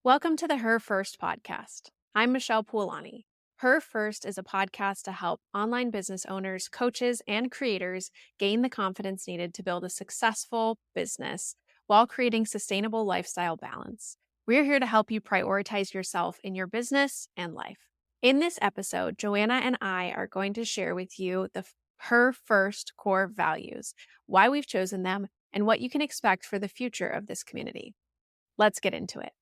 Welcome to the Her First podcast. I'm Michelle Puolani. Her First is a podcast to help online business owners, coaches, and creators gain the confidence needed to build a successful business while creating sustainable lifestyle balance. We're here to help you prioritize yourself in your business and life. In this episode, Joanna and I are going to share with you Her First core values, why we've chosen them, and what you can expect for the future of this community. Let's get into it.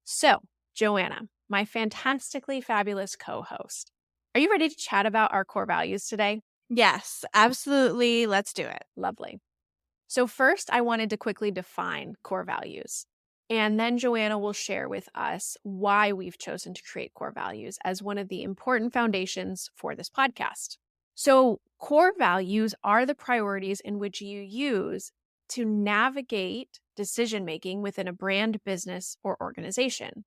So, Joanna, my fantastically fabulous co-host, are you ready to chat about our core values today? Yes, absolutely. Let's do it. Lovely. So first, I wanted to quickly define core values. And then Joanna will share with us why we've chosen to create core values as one of the important foundations for this podcast. So core values are the priorities in which you use to navigate decision-making within a brand, business, or organization.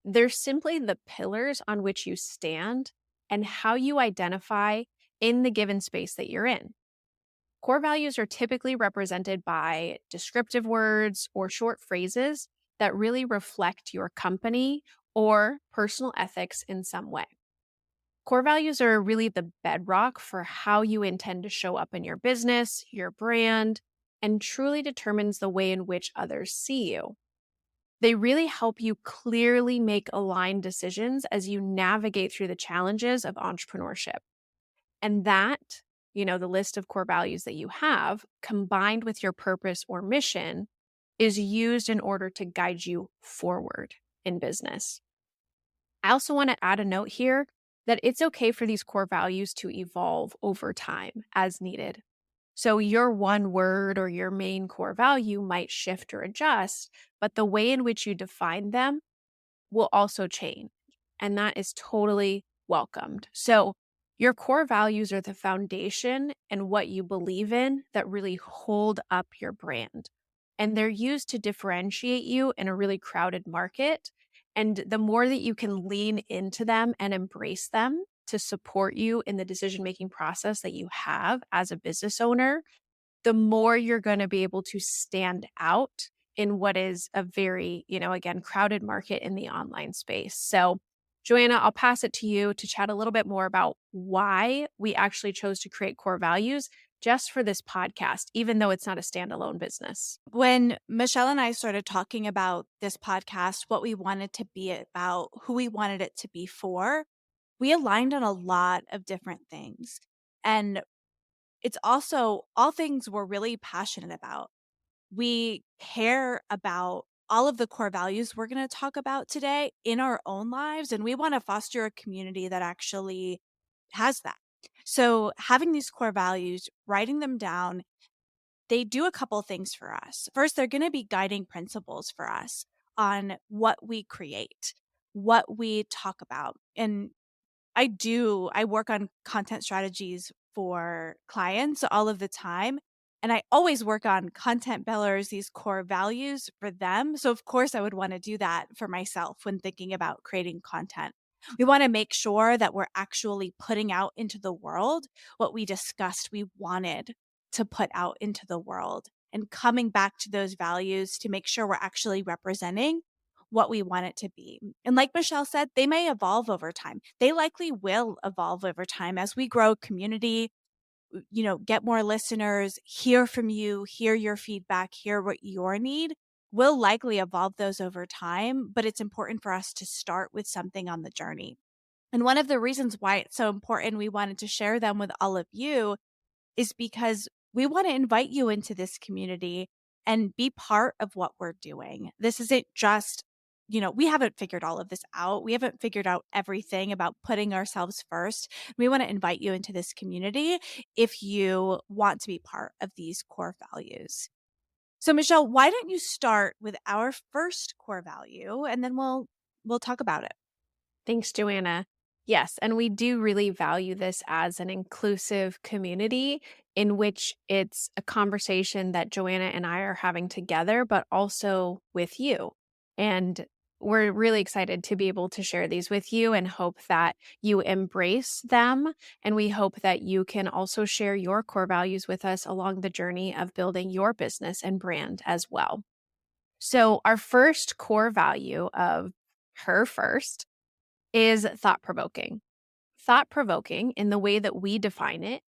They're simply the pillars on which you stand and how you identify in the given space that you're in. Core values are typically represented by descriptive words or short phrases that really reflect your company or personal ethics in some way. Core values are really the bedrock for how you intend to show up in your business, your brand, and truly determines the way in which others see you. They really help you clearly make aligned decisions as you navigate through the challenges of entrepreneurship. And that, the list of core values that you have, combined with your purpose or mission, is used in order to guide you forward in business. I also want to add a note here that it's okay for these core values to evolve over time as needed. So your one word or your main core value might shift or adjust, but the way in which you define them will also change. And that is totally welcomed. So your core values are the foundation and what you believe in that really hold up your brand. And they're used to differentiate you in a really crowded market. And the more that you can lean into them and embrace them to support you in the decision-making process that you have as a business owner, the more you're going to be able to stand out in what is a very, again, crowded market in the online space. So, Joanna, I'll pass it to you to chat a little bit more about why we actually chose to create core values just for this podcast, even though it's not a standalone business. When Michelle and I started talking about this podcast, what we wanted to be about, who we wanted it to be for, we aligned on a lot of different things. And it's also all things we're really passionate about. We care about all of the core values we're going to talk about today in our own lives. And we want to foster a community that actually has that. So, having these core values, writing them down, they do a couple things for us. First, they're going to be guiding principles for us on what we create, what we talk about. And I work on content strategies for clients all of the time. And I always work on content pillars, these core values for them. So, of course, I would want to do that for myself when thinking about creating content. We want to make sure that we're actually putting out into the world what we discussed we wanted to put out into the world and coming back to those values to make sure we're actually representing what we want it to be. And like Michelle said, they may evolve over time. They likely will evolve over time as we grow community, get more listeners, hear from you, hear your feedback, hear what your need. We'll likely evolve those over time, but it's important for us to start with something on the journey. And one of the reasons why it's so important we wanted to share them with all of you is because we want to invite you into this community and be part of what we're doing. This isn't just, we haven't figured all of this out. We haven't figured out everything about putting ourselves first. We want to invite you into this community if you want to be part of these core values. So Michelle, why don't you start with our first core value and then we'll talk about it. Thanks, Joanna. Yes, and we do really value this as an inclusive community in which it's a conversation that Joanna and I are having together, but also with you. And we're really excited to be able to share these with you and hope that you embrace them. And we hope that you can also share your core values with us along the journey of building your business and brand as well. So, our first core value of her first is thought provoking. Thought provoking, in the way that we define it,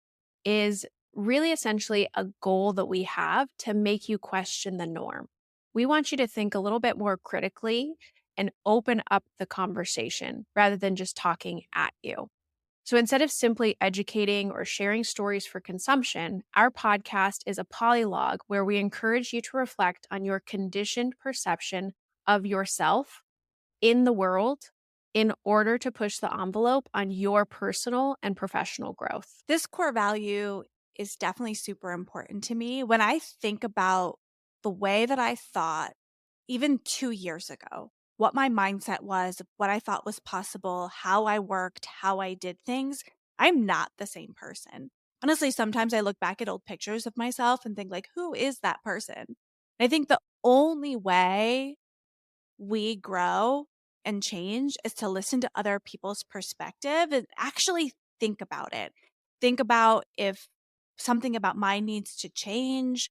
is really essentially a goal that we have to make you question the norm. We want you to think a little bit more critically and open up the conversation rather than just talking at you. So instead of simply educating or sharing stories for consumption, our podcast is a polylogue where we encourage you to reflect on your conditioned perception of yourself in the world in order to push the envelope on your personal and professional growth. This core value is definitely super important to me. When I think about the way that I thought even 2 years ago, what my mindset was, what I thought was possible, how I worked, how I did things, I'm not the same person. Honestly, sometimes I look back at old pictures of myself and think like, who is that person? I think the only way we grow and change is to listen to other people's perspective and actually think about it. Think about if something about mine needs to change,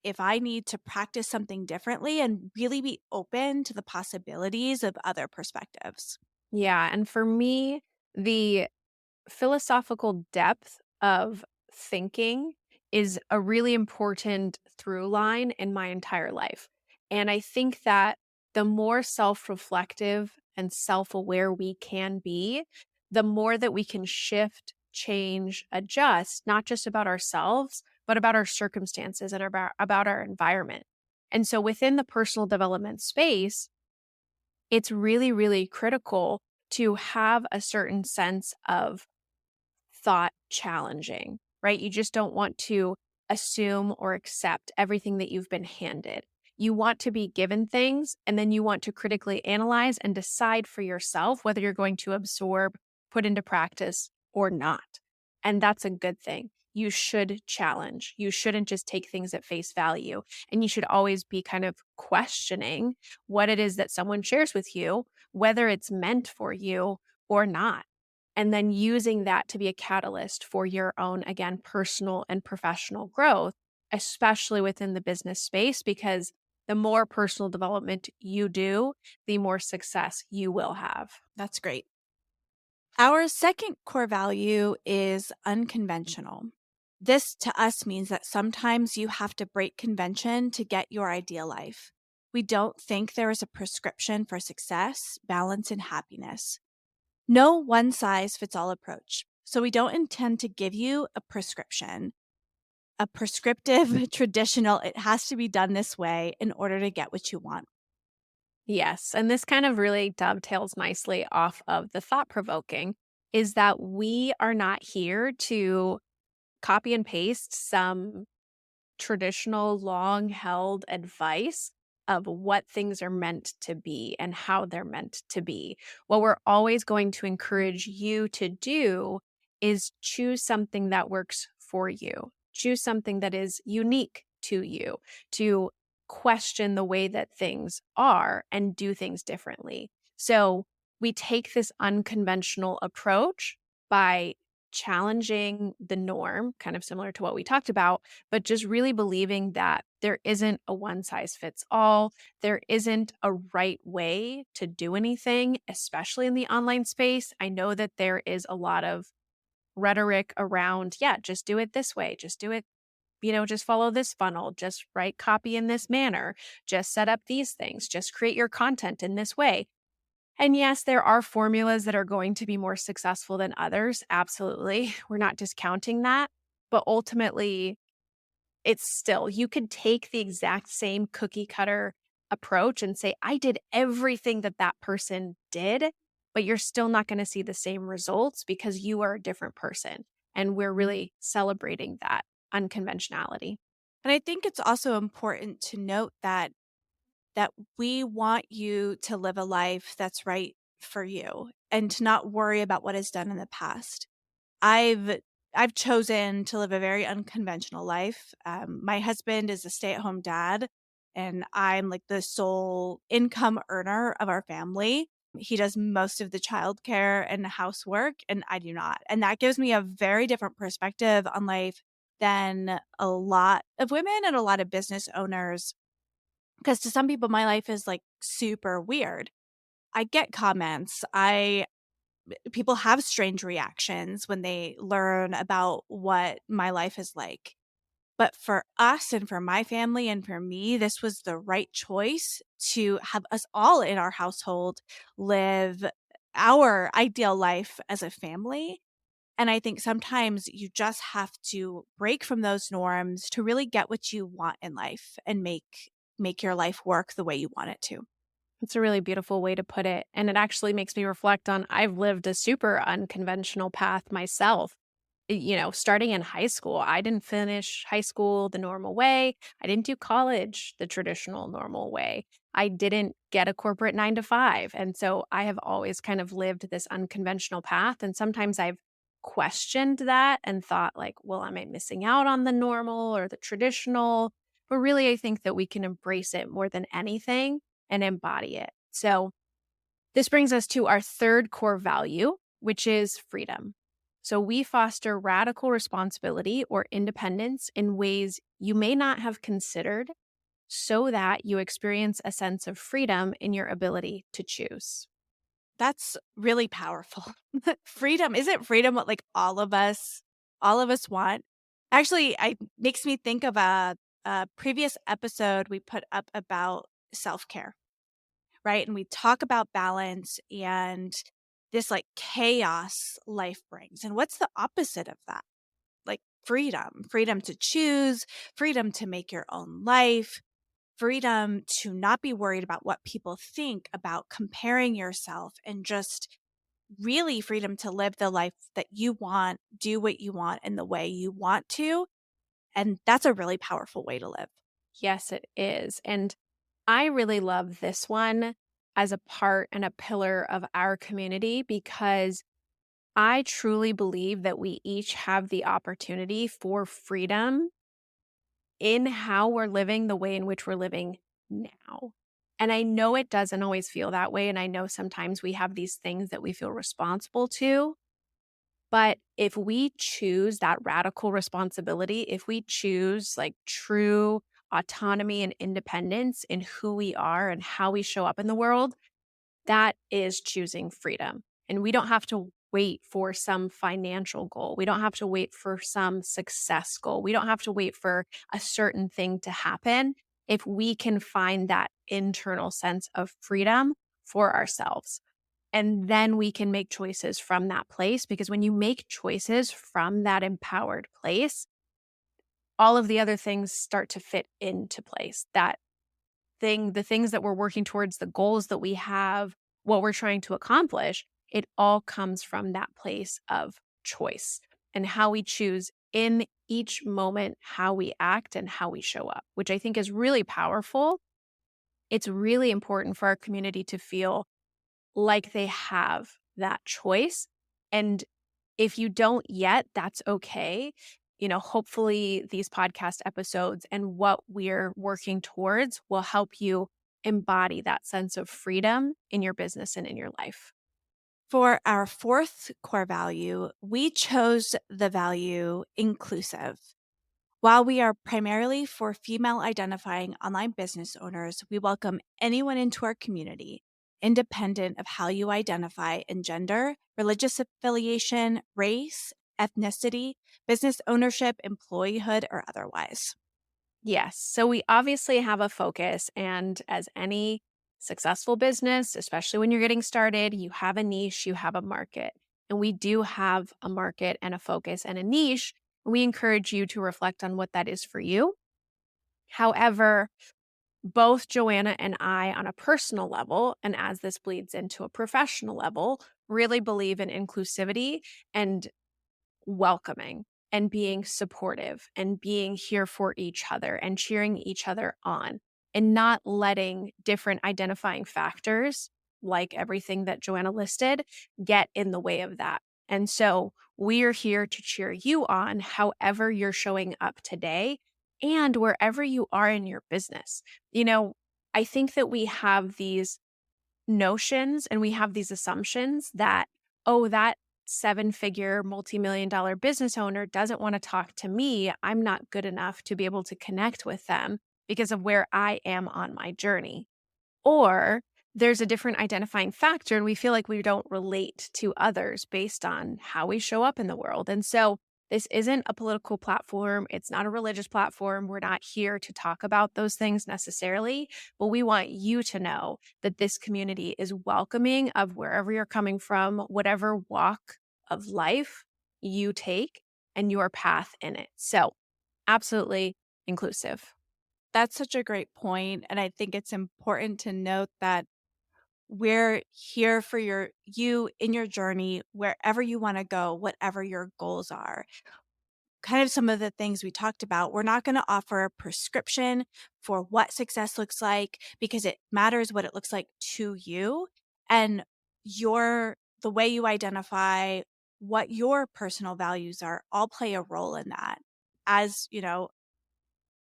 if I need to practice something differently, and really be open to the possibilities of other perspectives. Yeah. And for me, the philosophical depth of thinking is a really important through line in my entire life. And I think that the more self reflective and self aware we can be, the more that we can shift, change, adjust, not just about ourselves, but about our circumstances and about our environment. And so within the personal development space, it's really, really critical to have a certain sense of thought challenging, right? You just don't want to assume or accept everything that you've been handed. You want to be given things and then you want to critically analyze and decide for yourself whether you're going to absorb, put into practice, or not. And that's a good thing. You should challenge. You shouldn't just take things at face value. And you should always be kind of questioning what it is that someone shares with you, whether it's meant for you or not, and then using that to be a catalyst for your own, again, personal and professional growth, especially within the business space, because the more personal development you do, the more success you will have. That's great. Our second core value is unconventional. This to us means that sometimes you have to break convention to get your ideal life. We don't think there is a prescription for success, balance, and happiness. No one size fits all approach. So we don't intend to give you a prescription, a prescriptive, traditional, it has to be done this way in order to get what you want. Yes. And this kind of really dovetails nicely off of the thought provoking is that we are not here to copy and paste some traditional, long held advice of what things are meant to be and how they're meant to be. What we're always going to encourage you to do is choose something that works for you, choose something that is unique to you, to question the way that things are and do things differently. So we take this unconventional approach by challenging the norm, kind of similar to what we talked about, but just really believing that there isn't a one size fits all. There isn't a right way to do anything, especially in the online space. I know that there is a lot of rhetoric around, yeah, just do it this way, just do it, just follow this funnel, just write copy in this manner, just set up these things, just create your content in this way. And yes, there are formulas that are going to be more successful than others. Absolutely. We're not discounting that. But ultimately, it's still, you could take the exact same cookie cutter approach and say, I did everything that that person did, but you're still not going to see the same results because you are a different person. And we're really celebrating that unconventionality. And I think it's also important to note that we want you to live a life that's right for you and to not worry about what is done in the past. I've I've chosen to live a very unconventional life. My husband is a stay-at-home dad, and I'm like the sole income earner of our family. He does most of the childcare and housework, and I do not. And that gives me a very different perspective on life than a lot of women and a lot of business owners Because to some people, my life is like super weird. I get comments. I People have strange reactions when they learn about what my life is like. But for us and for my family and for me, this was the right choice to have us all in our household live our ideal life as a family. And I think sometimes you just have to break from those norms to really get what you want in life and make your life work the way you want it to. It's a really beautiful way to put it. And it actually makes me reflect on I've lived a super unconventional path myself. Starting in high school, I didn't finish high school the normal way. I didn't do college the traditional normal way. I didn't get a corporate 9 to 5. And so I have always kind of lived this unconventional path. And sometimes I've questioned that and thought, like, well, am I missing out on the normal or the traditional? But really, I think that we can embrace it more than anything and embody it. So, this brings us to our third core value, which is freedom. So, we foster radical responsibility or independence in ways you may not have considered so that you experience a sense of freedom in your ability to choose. That's really powerful. Freedom, isn't freedom what like all of us want? Actually, I makes me think of a previous episode we put up about self-care, right? And we talk about balance and this like chaos life brings. And what's the opposite of that? Like freedom to choose, freedom to make your own life, freedom to not be worried about what people think, about comparing yourself, and just really freedom to live the life that you want, do what you want in the way you want to. And that's a really powerful way to live. Yes, it is. And I really love this one as a part and a pillar of our community because I truly believe that we each have the opportunity for freedom in how we're living the way in which we're living now. And I know it doesn't always feel that way. And I know sometimes we have these things that we feel responsible to. But if we choose that radical responsibility, if we choose like true autonomy and independence in who we are and how we show up in the world, that is choosing freedom. And we don't have to wait for some financial goal. We don't have to wait for some success goal. We don't have to wait for a certain thing to happen if we can find that internal sense of freedom for ourselves. And then we can make choices from that place. Because when you make choices from that empowered place, all of the other things start to fit into place. The things that we're working towards, the goals that we have, what we're trying to accomplish, it all comes from that place of choice and how we choose in each moment, how we act and how we show up, which I think is really powerful. It's really important for our community to feel like they have that choice. And if you don't yet, that's okay. Hopefully these podcast episodes and what we're working towards will help you embody that sense of freedom in your business and in your life. For our fourth core value, we chose the value inclusive. While we are primarily for female identifying online business owners, we welcome anyone into our community, independent of how you identify in gender, religious affiliation, race, ethnicity, business ownership, employeehood, or otherwise. Yes. So we obviously have a focus. And as any successful business, especially when you're getting started, you have a niche, you have a market. And we do have a market and a focus and a niche. We encourage you to reflect on what that is for you. However, both Joanna and I, on a personal level, and as this bleeds into a professional level, really believe in inclusivity and welcoming and being supportive and being here for each other and cheering each other on and not letting different identifying factors, like everything that Joanna listed, get in the way of that. And so we are here to cheer you on however you're showing up today and wherever you are in your business. You know, I think that we have these notions and we have these assumptions that, oh, that 7-figure multi-million dollar business owner doesn't want to talk to me. I'm not good enough to be able to connect with them. because of where I am on my journey. Or there's a different identifying factor, and we feel like we don't relate to others based on how we show up in the world. And so, this isn't a political platform. It's not a religious platform. We're not here to talk about those things necessarily, but we want you to know that this community is welcoming of wherever you're coming from, whatever walk of life you take, and your path in it. So, absolutely inclusive. That's such a great point, and I think it's important to note that we're here for you in your journey, wherever you wanna go, whatever your goals are. Kind of some of the things we talked about, we're not gonna offer a prescription for what success looks like because it matters what it looks like to you, and the way you identify what your personal values are all play a role in that. As,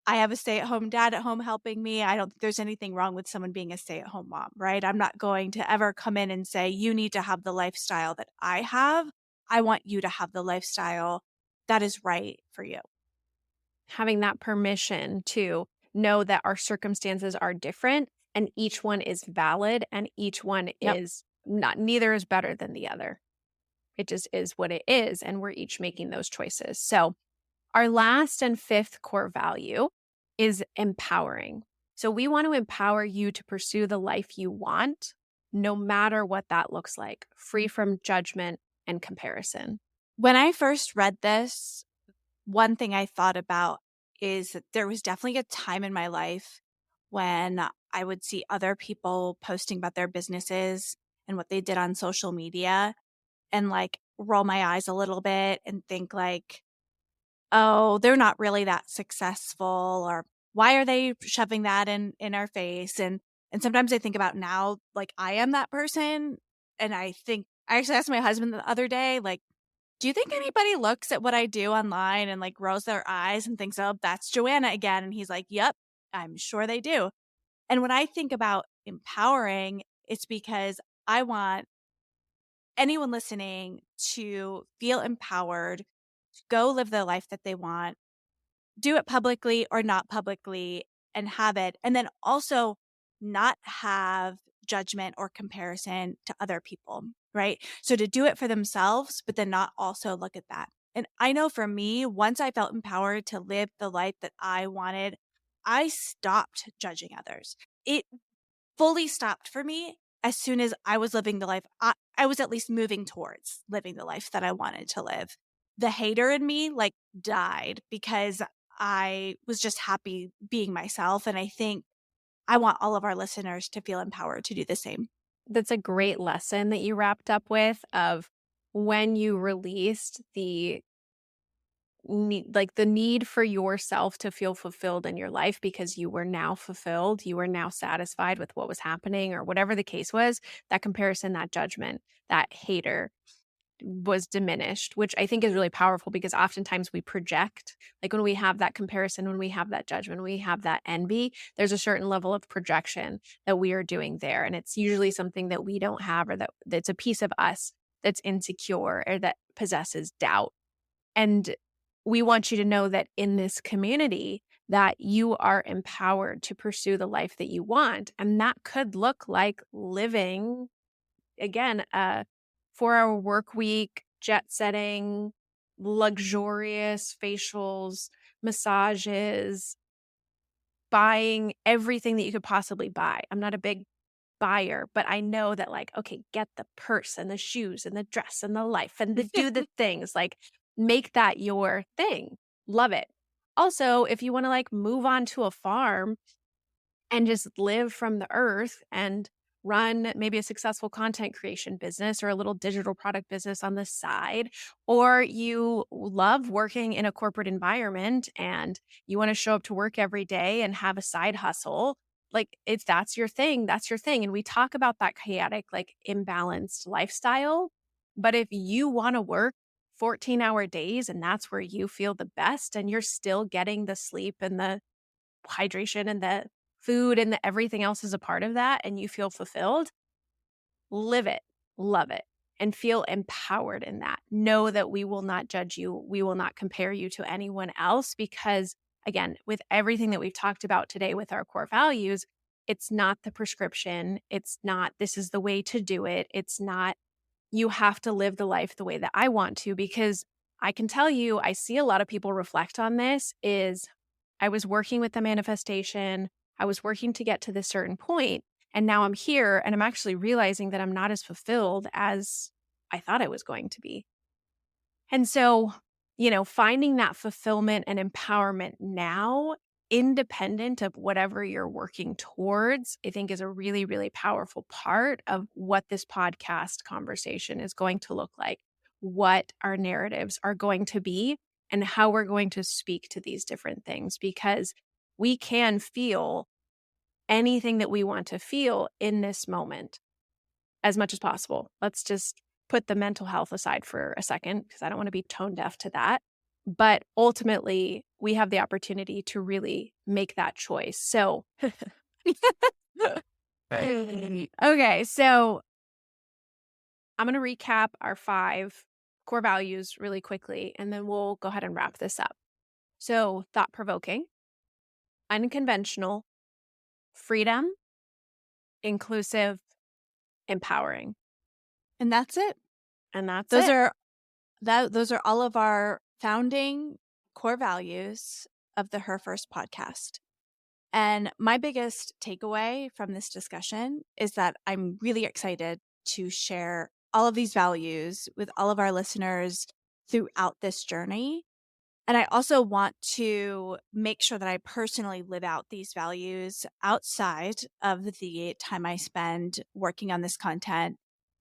I have a stay-at-home dad at home helping me. I don't think there's anything wrong with someone being a stay-at-home mom, right? I'm not going to ever come in and say, "You need to have the lifestyle that I have." I want you to have the lifestyle that is right for you. Having that permission to know that our circumstances are different and each one is valid and each one Yep. is not neither is better than the other. It just is what it is and we're each making those choices. So, our last and fifth core value is empowering. So, we want to empower you to pursue the life you want, no matter what that looks like, free from judgment and comparison. When I first read this, one thing I thought about is that there was definitely a time in my life when I would see other people posting about their businesses and what they did on social media and, like, roll my eyes a little bit and think like, "Oh, they're not really that successful," or, "Why are they shoving that in our face?" And sometimes I think about now, like, I am that person, and I actually asked my husband the other day, like, "Do you think anybody looks at what I do online and, like, rolls their eyes and thinks, 'Oh, that's Joanna again?'" And he's like, "Yep, I'm sure they do." And when I think about empowering, it's because I want anyone listening to feel empowered, to go live the life that they want, do it publicly or not publicly, and have it, and then also not have judgment or comparison to other people, right? So to do it for themselves, but then not also look at that. And I know for me, once I felt empowered to live the life that I wanted, I stopped judging others. It fully stopped for me as soon as I was living the life I was at least moving towards living the life that I wanted to live. The hater in me, like, died because I was just happy being myself, and I think I want all of our listeners to feel empowered to do the same. That's a great lesson that you wrapped up with of when you released the need for yourself to feel fulfilled in your life because you were now fulfilled, you were now satisfied with what was happening or whatever the case was, that comparison, that judgment, that hater was diminished, which I think is really powerful because oftentimes we project, like when we have that comparison, when we have that judgment, when we have that envy, there's a certain level of projection that we are doing there. And it's usually something that we don't have or that's a piece of us that's insecure or that possesses doubt. And we want you to know that in this community that you are empowered to pursue the life that you want. And that could look like living again, 4-hour work week, jet setting, luxurious facials, massages, buying everything that you could possibly buy. I'm not a big buyer, but I know that like, okay, get the purse and the shoes and the dress and the life and the do the things, like make that your thing. Love it. Also, if you want to like move on to a farm and just live from the earth and run maybe a successful content creation business or a little digital product business on the side, or you love working in a corporate environment and you want to show up to work every day and have a side hustle, like it's that's your thing, that's your thing. And we talk about that chaotic, like imbalanced lifestyle. But if you want to work 14-hour days and that's where you feel the best and you're still getting the sleep and the hydration and the food and the everything else is a part of that and you feel fulfilled, live it, love it, and feel empowered in that. Know that we will not judge you. We will not compare you to anyone else because again, with everything that we've talked about today with our core values, it's not the prescription. It's not, this is the way to do it. It's not, you have to live the life the way that I want to, because I can tell you, I see a lot of people reflect on this is I was working with the manifestation. I was working to get to this certain point, and now I'm here and I'm actually realizing that I'm not as fulfilled as I thought I was going to be. And so, finding that fulfillment and empowerment now, independent of whatever you're working towards, I think is a really, really powerful part of what this podcast conversation is going to look like, what our narratives are going to be, and how we're going to speak to these different things, because we can feel anything that we want to feel in this moment as much as possible. Let's just put the mental health aside for a second, because I don't want to be tone deaf to that. But ultimately, we have the opportunity to really make that choice. So, okay, so I'm going to recap our 5 core values really quickly, and then we'll go ahead and wrap this up. So, thought-provoking, unconventional, freedom, inclusive, empowering. And that's it. And that's Those it. are those are all of our founding core values of the Her First podcast. And my biggest takeaway from this discussion is that I'm really excited to share all of these values with all of our listeners throughout this journey. And I also want to make sure that I personally live out these values outside of the time I spend working on this content,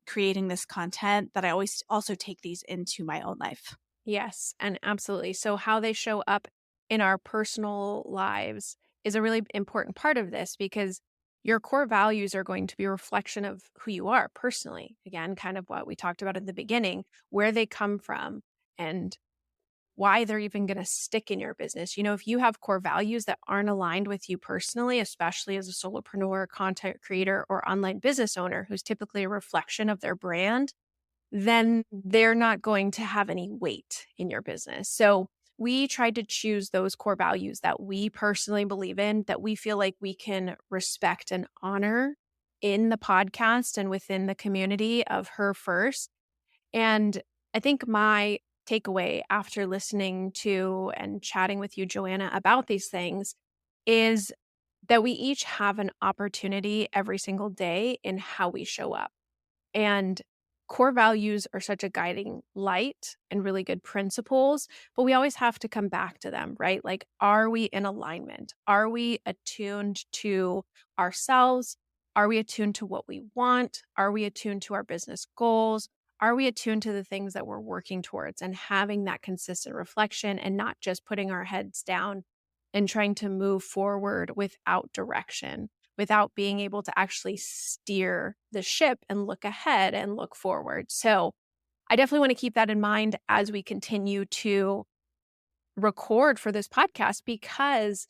creating this content, that I always also take these into my own life. Yes, and absolutely. So, how they show up in our personal lives is a really important part of this, because your core values are going to be a reflection of who you are personally. Again, kind of what we talked about at the beginning, where they come from and why they're even going to stick in your business. If you have core values that aren't aligned with you personally, especially as a solopreneur, content creator, or online business owner who's typically a reflection of their brand, then they're not going to have any weight in your business. So we tried to choose those core values that we personally believe in, that we feel like we can respect and honor in the podcast and within the community of Her First. And I think my takeaway after listening to and chatting with you, Joanna, about these things is that we each have an opportunity every single day in how we show up. And core values are such a guiding light and really good principles, but we always have to come back to them, right? Like, are we in alignment? Are we attuned to ourselves? Are we attuned to what we want? Are we attuned to our business goals? Are we attuned to the things that we're working towards, and having that consistent reflection and not just putting our heads down and trying to move forward without direction, without being able to actually steer the ship and look ahead and look forward. So I definitely want to keep that in mind as we continue to record for this podcast, because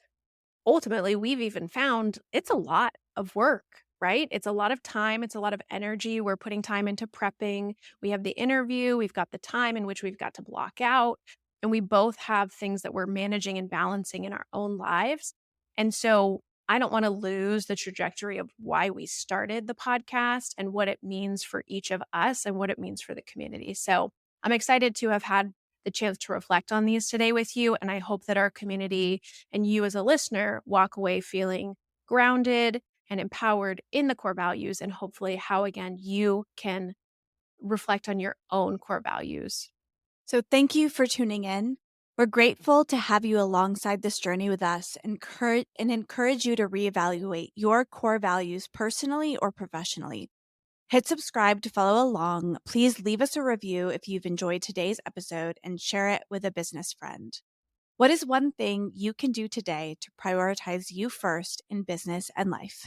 ultimately we've even found it's a lot of work, right? It's a lot of time. It's a lot of energy. We're putting time into prepping. We have the interview. We've got the time in which we've got to block out. And we both have things that we're managing and balancing in our own lives. And so I don't want to lose the trajectory of why we started the podcast and what it means for each of us and what it means for the community. So I'm excited to have had the chance to reflect on these today with you. And I hope that our community and you as a listener walk away feeling grounded and empowered in the core values, and hopefully how, again, you can reflect on your own core values. So thank you for tuning in. We're grateful to have you alongside this journey with us, and encourage you to reevaluate your core values personally or professionally. Hit subscribe to follow along. Please leave us a review if you've enjoyed today's episode, and share it with a business friend. What is one thing you can do today to prioritize you first in business and life?